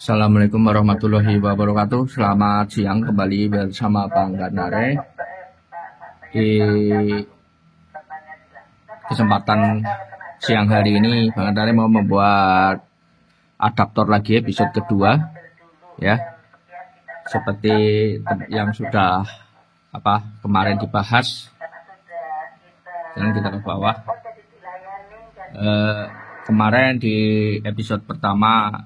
Assalamualaikum warahmatullahi wabarakatuh. Selamat siang kembali bersama Bang Ganare. Di kesempatan siang hari ini Bang Ganare mau membuat adaptor lagi episode kedua ya. Seperti yang sudah kemarin dibahas. Sekarang kita ke bawah. Kemarin di episode pertama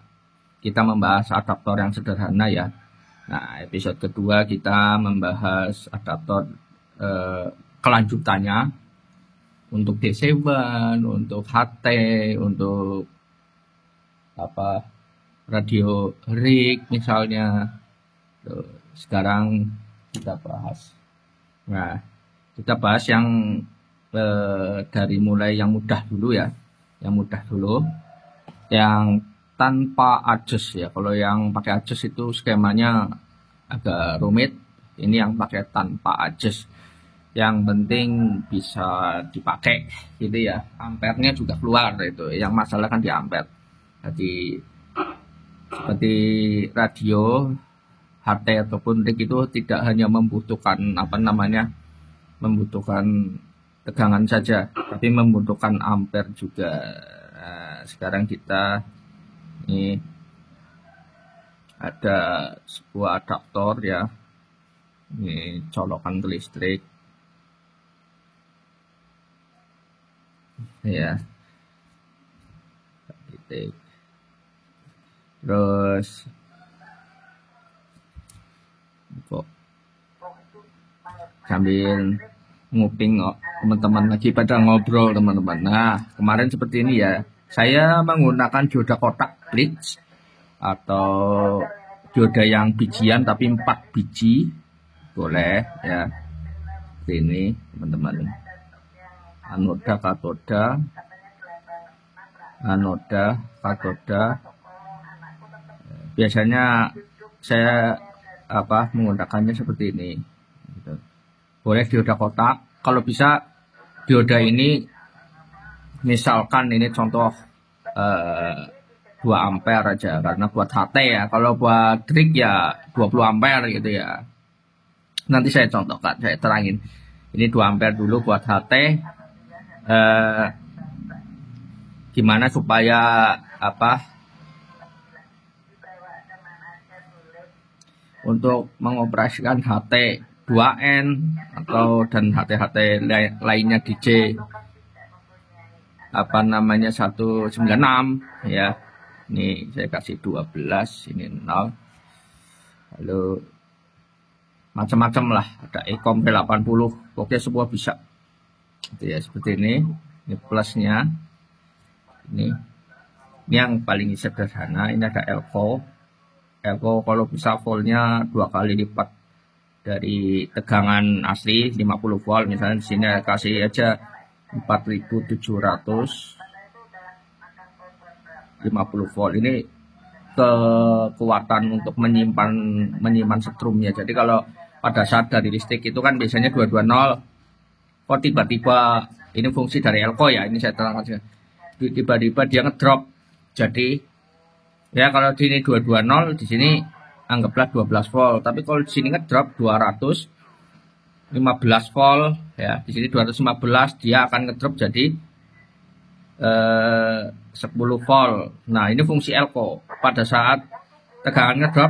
kita membahas adaptor yang sederhana ya. Nah, episode kedua kita membahas adaptor kelanjutannya untuk D7, untuk HT, untuk radio rig misalnya. Sekarang kita bahas. Nah, kita bahas yang dari mulai yang mudah dulu ya. Yang mudah dulu. Yang tanpa adjust ya. Kalau yang pakai adjust itu skemanya agak rumit. Ini yang pakai tanpa adjust. Yang penting bisa dipakai gitu ya. Ampernya juga keluar itu. Yang masalah kan di ampere. Jadi seperti radio HT ataupun rig itu tidak hanya membutuhkan membutuhkan tegangan saja, tapi membutuhkan ampere juga. Nah, sekarang kita ini ada sebuah adaptor ya, ini colokan ke listrik ya, terus kok sambil nguping teman-teman lagi pada ngobrol teman-teman. Nah, kemarin seperti ini ya, saya menggunakan dioda kotak bridge atau dioda yang bijian tapi 4 biji boleh ya. Seperti ini teman-teman, anoda katoda, biasanya saya menggunakannya seperti ini gitu. Boleh dioda kotak, kalau bisa dioda ini misalkan ini contoh 2 ampere aja karena buat HT ya. Kalau buat rig ya 20 ampere gitu ya. Nanti saya contohkan, saya terangin. Ini 2 ampere dulu buat HT. Gimana supaya untuk mengoperasikan HT 2N dan HT lainnya DJ 196 ya. Ini saya kasih 12, ini 0. Lalu macam-macam lah, ada Ecom P80, pokoknya semua bisa. Itu ya, seperti ini. Ini plusnya. Ini yang paling sederhana. Ini ada elko kalau bisa voltnya 2 kali lipat dari tegangan asli 50 volt. Misalnya di sini kasih aja 4750 volt. Ini kekuatan untuk menyimpan setrumnya. Jadi kalau pada saat dari listrik itu kan biasanya 220, kok tiba-tiba ini fungsi dari elko ya, ini saya terangkan, tiba-tiba dia ngedrop. Jadi ya kalau di sini 220, di sini anggaplah 12 volt. Tapi kalau di sini ngedrop 215 volt ya, di sini 215, dia akan ngedrop jadi 10 volt. Nah, ini fungsi elko. Pada saat tegangan ngedrop,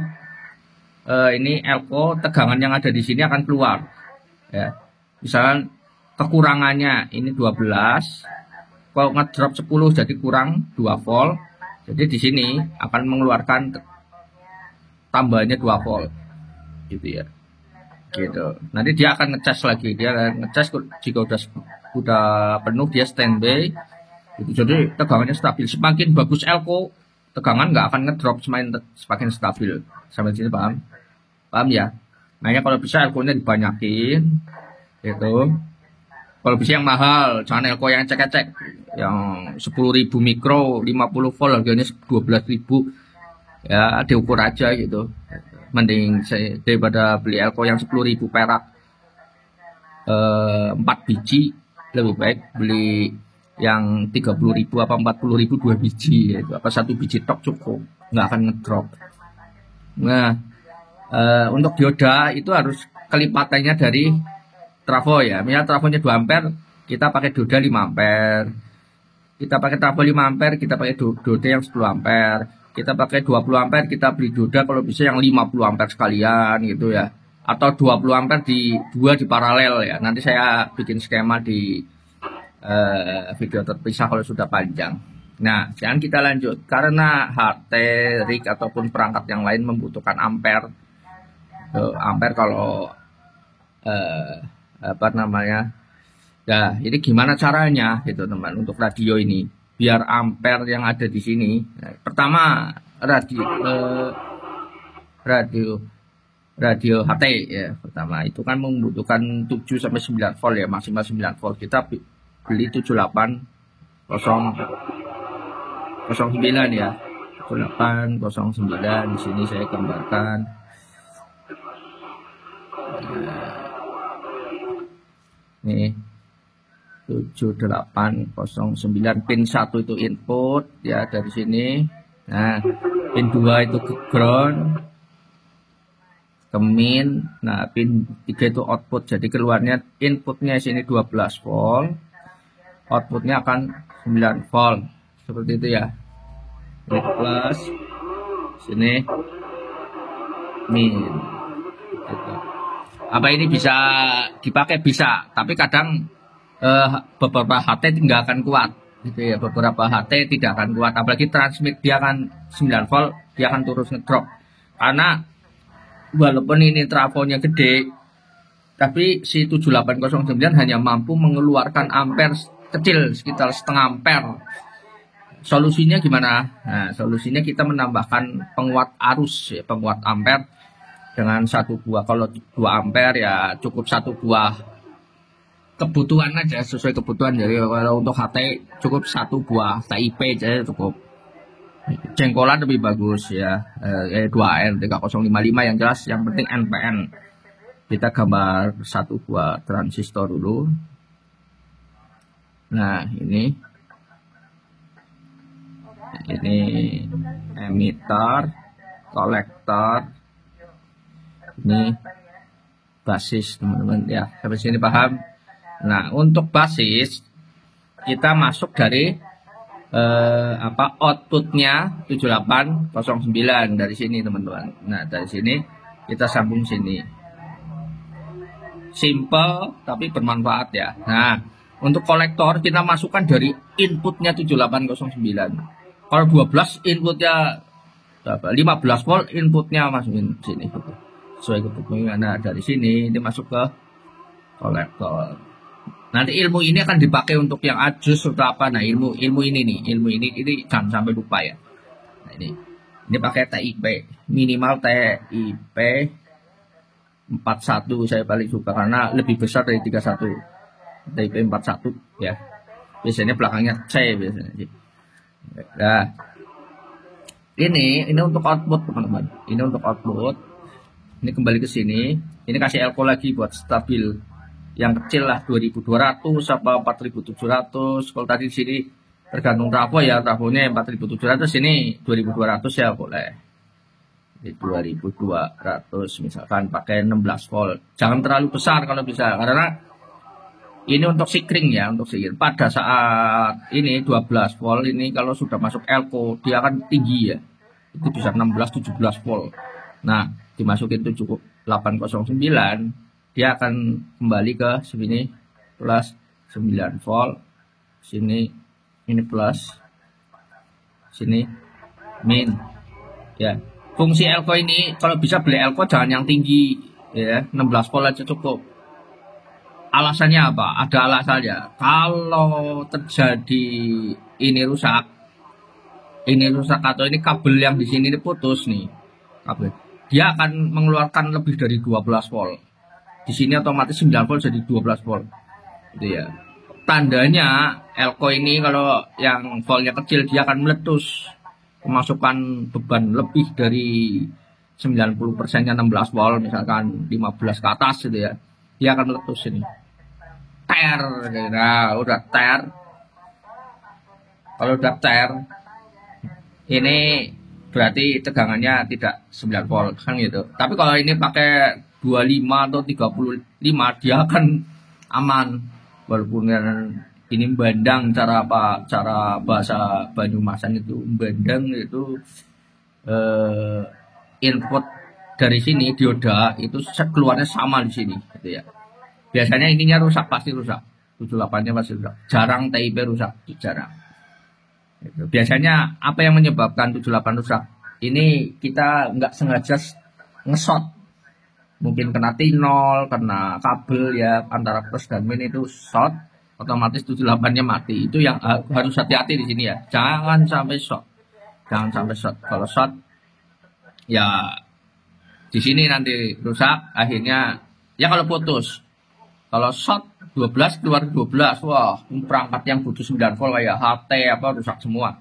ini elko, tegangan yang ada di sini akan keluar ya. Misalnya kekurangannya ini 12, kalau ngedrop 10 jadi kurang 2 volt. Jadi di sini akan mengeluarkan tambahnya 2 volt gitu ya. Gitu. Nanti dia akan ngecas lagi, jika udah penuh dia standby gitu. Jadi tegangannya stabil. Semakin bagus elko, tegangan nggak akan ngedrop, semakin stabil. Sampai sini paham ya. Makanya kalau bisa elko-nya dibanyakin gitu. Kalau bisa yang mahal, jangan elko yang cek-cek, yang 10.000 mikro 50 volt harganya 12.000 ya, diukur aja gitu. Mending daripada beli elko yang 10.000 perak 4 biji, lebih baik beli yang 30.000 apa 40.000 2 biji, itu apa 1 biji tok cukup, nggak akan ngedrop Nah, untuk dioda itu harus kelipatannya dari trafo ya. Misal trafonya 2 ampere, kita pakai dioda 5 ampere. Kita pakai trafo 5 ampere, kita pakai dioda yang 10 ampere. Kita pakai 20 ampere, kita beli dioda kalau bisa yang 50 ampere sekalian gitu ya. Atau 20 ampere di paralel ya. Nanti saya bikin skema di video terpisah kalau sudah panjang. Nah, sekarang kita lanjut. Karena HT, rig ataupun perangkat yang lain membutuhkan ampere. Ampere kalau apa namanya? Nah, ini gimana caranya gitu teman untuk radio ini biar ampere yang ada di sini. Nah, pertama radio HT ya. Pertama itu kan membutuhkan 7 sampai 9 volt ya, maksimal 9 volt. Kita beli 7809 ya. 7809 di sini saya gambarkan. Nih 7809 pin 1 itu input ya dari sini. Nah, pin 2 itu ke ground, ke min. Nah, pin 3 itu output. Jadi keluarnya inputnya sini 12 volt, outputnya akan 9 volt. Seperti itu ya. Ini plus, sini min. Gitu. Apa ini bisa dipakai? Bisa, tapi kadang beberapa HT tidak akan kuat gitu ya. Beberapa HT tidak akan kuat, apalagi transmit dia akan 9 volt, dia akan terus ngedrop karena walaupun ini trafonya gede tapi si 7809 hanya mampu mengeluarkan ampere kecil sekitar setengah ampere. Solusinya gimana? Nah, solusinya kita menambahkan penguat arus ya, penguat ampere dengan 1 buah. Kalau 2 ampere ya cukup 1 buah, kebutuhan aja sesuai kebutuhan. Jadi kalau untuk HT cukup 1 buah TIP aja cukup. Jengkolan lebih bagus ya, 2N 3055 yang jelas, yang penting NPN. Kita gambar 1 buah transistor dulu. Nah, ini emitter, kolektor, ini basis teman-teman ya. Sampai sini paham? Nah, untuk basis kita masuk dari outputnya 7809 dari sini teman-teman. Nah, dari sini kita sambung sini. Simple tapi bermanfaat ya. Nah, untuk kolektor kita masukkan dari inputnya 7809. Kalau 12 inputnya 15 volt, inputnya masukin sini gitu. Sesuai kebutuhan. Nah, dari sini ini masuk ke kolektor. Nanti ilmu ini akan dipakai untuk yang adjust atau apa. Nah, ilmu ini jangan sampai lupa ya. Nah, ini pakai TIP, minimal TIP 41 saya paling suka karena lebih besar dari 31. TIP 41 ya. Biasanya belakangnya C biasanya. Nah, ini untuk output teman-teman. Ini untuk output. Ini kembali ke sini. Ini kasih elko lagi buat stabil. Yang kecil lah 2200 apa 4700. Kalau tadi di sini tergantung trafo ya, trafonya 4700, ini 2200 ya boleh. Di 2200 misalkan pakai 16 volt. Jangan terlalu besar kalau bisa, karena ini untuk sikring ya, untuk sikring. Pada saat ini 12 volt ini kalau sudah masuk elko dia akan tinggi ya. Itu bisa 16-17 volt. Nah, dimasukin 7809 dia akan kembali ke sini plus 9 volt, sini ini plus, sini min ya. Fungsi elko ini kalau bisa beli elko jangan yang tinggi ya, 16 volt aja cukup. Alasannya apa? Ada alasannya. Kalau terjadi ini rusak atau ini kabel yang di sini putus nih, kabel, dia akan mengeluarkan lebih dari 12 volt. Di sini otomatis 9 volt jadi 12 volt. Gitu ya. Tandanya elko ini kalau yang voltnya kecil dia akan meletus. Kemasukan beban lebih dari 90%-nya 16 volt, misalkan 15 ke atas gitu ya. Dia akan meletus ini. Ter. Nah, udah ter. Kalau udah ter, ini berarti tegangannya tidak 9 volt kan gitu. Tapi kalau ini pakai 25 atau 35 dia akan aman, walaupun ini bandang, cara apa, cara bahasa Banyumasan itu bandang itu input dari sini dioda itu keluarnya sama di sini gitu ya. Biasanya ininya rusak, pasti rusak. 78-nya pasti rusak. Jarang TIP rusak, jarang. Gitu. Biasanya apa yang menyebabkan 78 rusak? Ini kita nggak sengaja ngesot. Mungkin kena tinol, kena kabel ya antara plus dan min itu short, otomatis 78-nya mati. Itu yang harus hati-hati di sini ya. Jangan sampai short. Jangan sampai short. Kalau short ya di sini nanti rusak, akhirnya ya kalau putus. Kalau short 12 keluar 12, wah perangkat yang butuh 9 volt kayak HT apa rusak semua.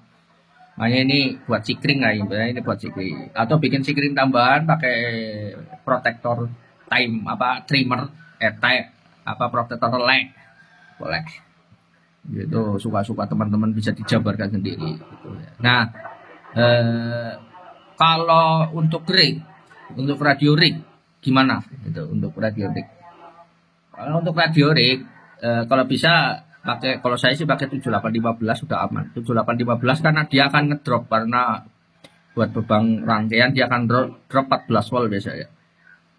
Makanya ini buat sikring lah, ini buat sikring. Atau bikin sikring tambahan pakai protektor time apa trimmer, apa protektor leg, boleh. Gitu suka-suka teman-teman bisa dijabarkan sendiri. Gitu. Nah, kalau untuk rig, untuk radio rig gimana? Gitu untuk radio rig. Kalau untuk radio rig, kalau bisa pakai, kalau saya sih pakai 7815 sudah aman. 7815 karena dia akan ngedrop, karena buat beban rangkaian dia akan drop 14 volt biasanya.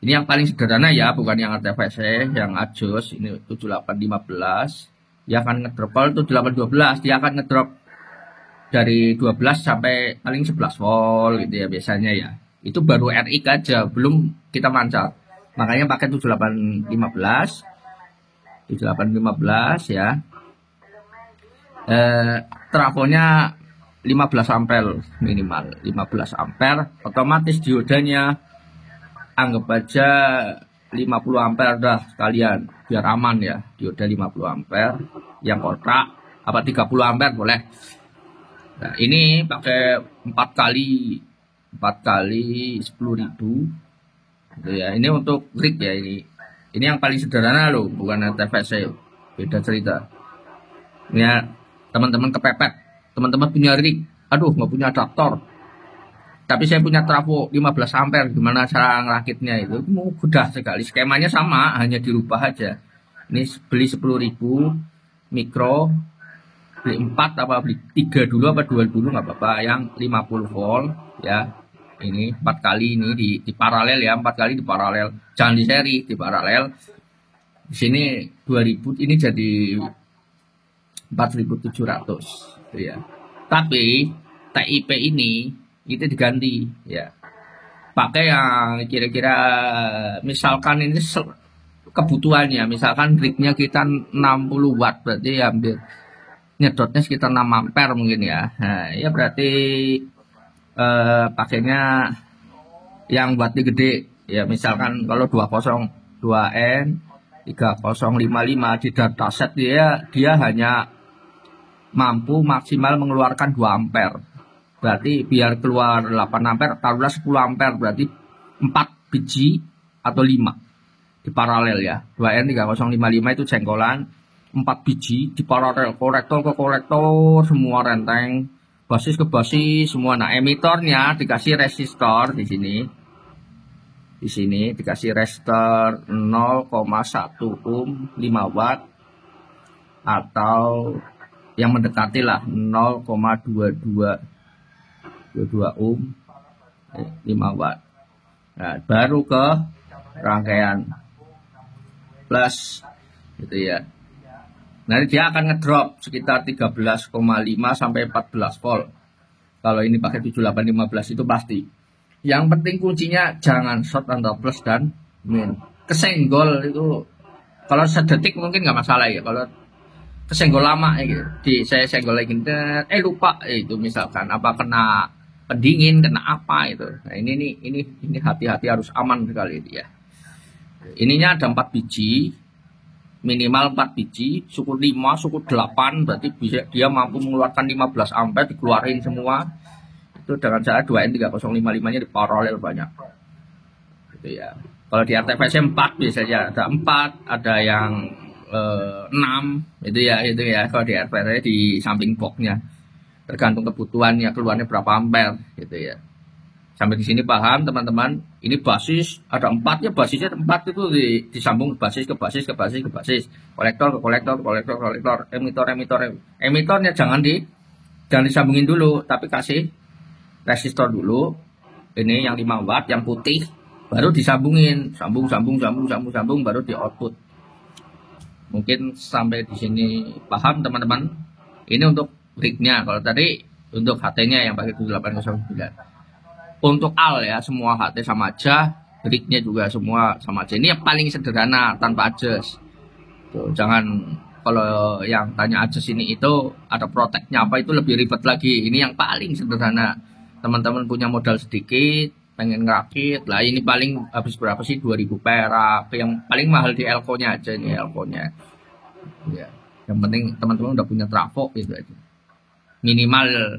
Ini yang paling sederhana ya, bukan yang RTVC, yang adjust. Ini 7815 dia akan ngedrop. Kalau 7812 dia akan ngedrop dari 12 sampai paling 11 volt gitu ya biasanya ya. Itu baru RX aja, belum kita mancal. Makanya pakai 7815 ya. Trafonya 15 ampere minimal, 15 ampere. Otomatis diodanya anggap aja 50 ampere dah sekalian, biar aman ya. Dioda 50 ampere yang kotak, apa 30 ampere boleh. Nah, ini pakai 4 kali 10.000 gitu ya. Ini untuk rig ya ini. Ini yang paling sederhana loh, bukan TVC. Beda cerita. Ini ya, teman-teman kepepet. Teman-teman punya rig, aduh nggak punya adaptor. Tapi saya punya trafo 15 ampere. Gimana cara ngerakitnya itu? Mudah sekali. Skemanya sama, hanya dirubah aja. Ini beli 10.000 mikro. Beli 4 apa beli 3 dulu apa 2 dulu nggak apa-apa. Yang 50 volt ya. Ini 4 kali ini di paralel ya, 4 kali di paralel, jangan di seri, di paralel. Di sini 2000, ini jadi 4.700 ya. Tapi TIP ini itu diganti ya. Pakai yang kira-kira misalkan ini kebutuhannya, misalkan rignya kita 60 watt, berarti hampir nyedotnya sekitar 6 ampere mungkin ya. Nah, ya berarti pakainya yang wattnya gede ya, misalkan kalau 202N 3055 di dataset dia hanya mampu maksimal mengeluarkan 2 ampere. Berarti biar keluar 8 ampere taruhlah 10 ampere, berarti 4 biji atau 5 di paralel ya. 2N 3055 itu jengkolan, 4 biji di paralel, korektor ke korektor semua, renteng basis ke basis semua. Nah, emitornya dikasih resistor di sini. Di sini dikasih resistor 0,1 ohm 5 watt atau yang mendekati lah 0,22 ohm 5 watt. Nah, baru ke rangkaian plus gitu ya. Nanti dia akan ngedrop sekitar 13,5 sampai 14 volt. Kalau ini pakai 7815 itu pasti. Yang penting kuncinya jangan short antara plus dan min. Kesenggol itu kalau sedetik mungkin nggak masalah ya. Kalau kesenggol lama ya gitu. Saya senggol lagi lupa itu misalkan apa kena pendingin, kena apa itu. Nah, ini hati-hati, harus aman sekali dia. Ininya ada 4 biji. Minimal 4 biji, syukur 5, syukur 8, berarti bisa dia mampu mengeluarkan 15 ampere, dikeluarin semua. Itu dengan cara 2N3055-nya di paralel banyak. Gitu ya. Kalau di RTVC 4 biasanya ada 4, ada yang 6, itu ya. Kalau di RTVC di samping boxnya. Tergantung kebutuhannya, keluarnya berapa ampere gitu ya. Sampai di sini paham teman-teman? Ini basis ada 4 ya, basisnya 4 itu disambung basis ke basis ke basis ke basis, kolektor ke kolektor, kolektor kolektor, emitornya jangan disambungin dulu, tapi kasih resistor dulu. Ini yang 5 watt yang putih baru disambungin, sambung baru di output. Mungkin sampai di sini paham teman-teman? Ini untuk rignya. Kalau tadi untuk HT-nya yang pakai 7809. Untuk AL ya, semua HT sama aja, rignya juga semua sama aja. Ini yang paling sederhana tanpa adjust. Tuh, jangan kalau yang tanya adjust ini itu ada protectnya apa, itu lebih ribet lagi. Ini yang paling sederhana. Teman-teman punya modal sedikit, pengen ngerakit, lah ini paling habis berapa sih? 2000 perak. Yang paling mahal di elko-nya aja ini, elko-nya. Ya, yang penting teman-teman udah punya trafo gitu aja. Minimal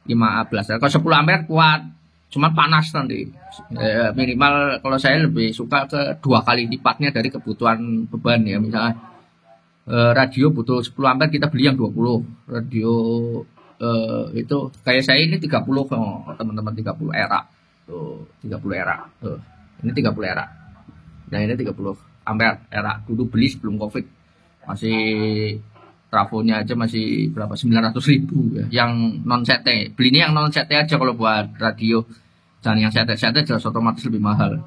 15. Kalau 10 ampere kuat, cuma panas nanti. Minimal kalau saya lebih suka ke 2 kali lipatnya dari kebutuhan beban ya. Misalnya radio butuh 10 ampere, kita beli yang 20. Radio itu kayak saya ini 30 teman-teman, 30 era. Tuh, 30 era. Tuh. Ini 30 era. Nah, ini 30 ampere era. Dulu beli sebelum Covid. Masih trafonya aja masih berapa, 900.000 ya. Yang non CT, belinya yang non CT aja kalau buat radio, jangan yang CT jelas otomatis lebih mahal.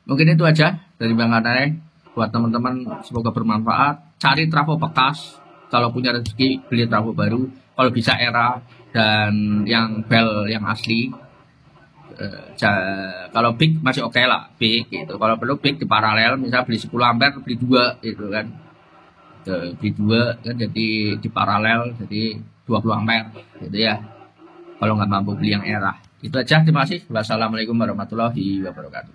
Mungkin itu aja dari Bang Anare buat teman-teman, semoga bermanfaat. Cari trafo bekas, kalau punya rezeki beli trafo baru, kalau bisa era dan yang bel yang asli. Kalau big masih oke lah, big gitu. Kalau perlu big di paralel, misalnya beli 10 ampere beli 2 gitu kan. Di 2 kan jadi di paralel jadi 20 ampere gitu ya, kalau nggak mampu beli yang era. Itu aja, terima kasih. Wassalamualaikum warahmatullahi wabarakatuh.